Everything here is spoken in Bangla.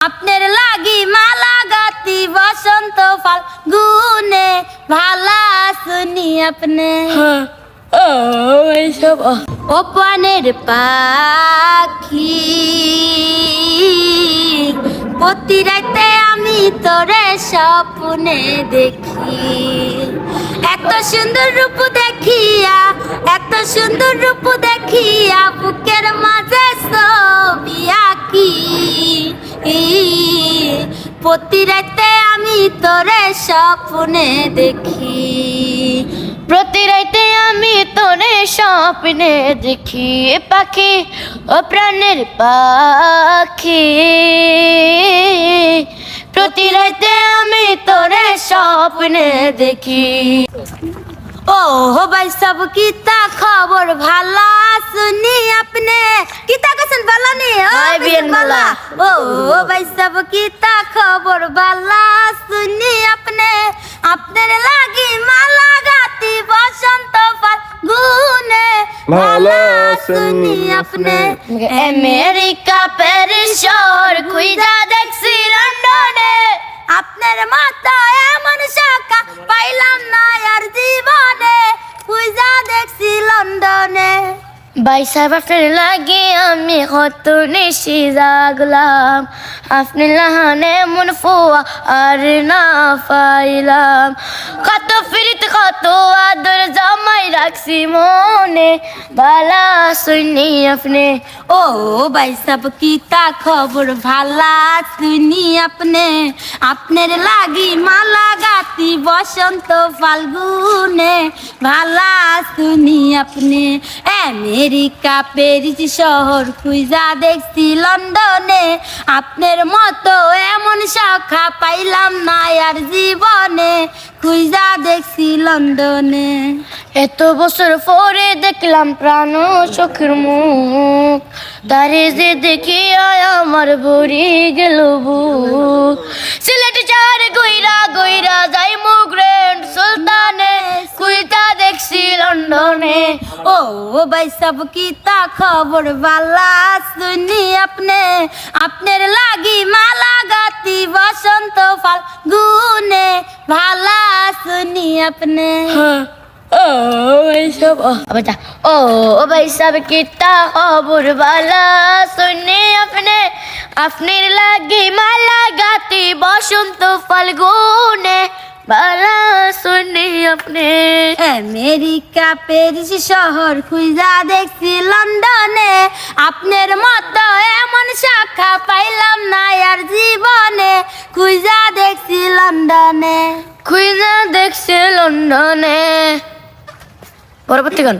আপনার লাগি মালা গাতি বসন্ত ফাল্গুনে ভালা শুনি আপনি ও পানের পাখি প্রতি রাতে আমি তোরে স্বপ্নে দেখি এত সুন্দর রূপ দেখিয়া এত সুন্দর রূপ দেখিয়া বুকের মাঝে ছবি আঁকি প্রতি রাতে আমি তোরে স্বপ্নে দেখি প্রতি রাতে আমি তোরে স্বপ্নে দেখি পাখি ও প্রাণের পাখি প্রতি রাতে আমি তোরে স্বপ্নে দেখি ओ हो भाई सब कीता खबर भाला सुनी अपने कीता कसन भाला नहीं हाय बियन भाला। ओ भाई सब कीता खबर भाला सुनी अपने अपने लागी माला गाती बसंत फाल्गुने भाला सुनी अपने আমেরিকা প্যারিস শহর খুঁজা দেখছি লন্ডনে আপনার মাথা এমন শাখা পাইলাম না আর জীবনে খুঁজা দেখছি লন্ডনে ভাই সাহেব আপনার লাগে আমি কত নিশি জাগলাম আপনি লাহানে মন ফোয়া আর না পাইলাম কত ফিরিত কত আদর জমাই রাখছি মনে বালা শুনি আপনি ओ भाई सब कीता खबर भाला सुनी अपने अपने लागी माला गाती बसंत फाल्गुने भाला सुनी अपने আমেরিকা প্যারিস শহর খুঁজা দেখছি লন্ডনে আপনার মতো এমন শাখা পাইলাম না আর জীবনে খুঁজা দেখছি লন্ডনে এত বছর পরে দেখলাম প্রাণ চোখের মুখ তারে যে দেখিয়া আমার ভরি গেল বুক সিলেট চার গইরা গইরা যাই গ্র্যান্ড সুলতানে কুইতা দেখছি লন্ডনে ओ भाई सब कीता खबर वाला सुनी अपने अपने लागी माला गाती बसंत फाल्गुने भाला सुनी अपने ओ भाई सब किता खबर वाला सुने अपने अपने लगी माला गाती बसंत फाल्गुने बाला सुने अपने আমেরিকা প্যারিস শহর খুঁজা দেখছি লন্ডনে আপনার মতো এমন শাখা পাইলাম না আর জীবনে খুঁজা দেখছি লন্ডনে খুঁজা দেখছে লন্ডনে পরবর্তী গান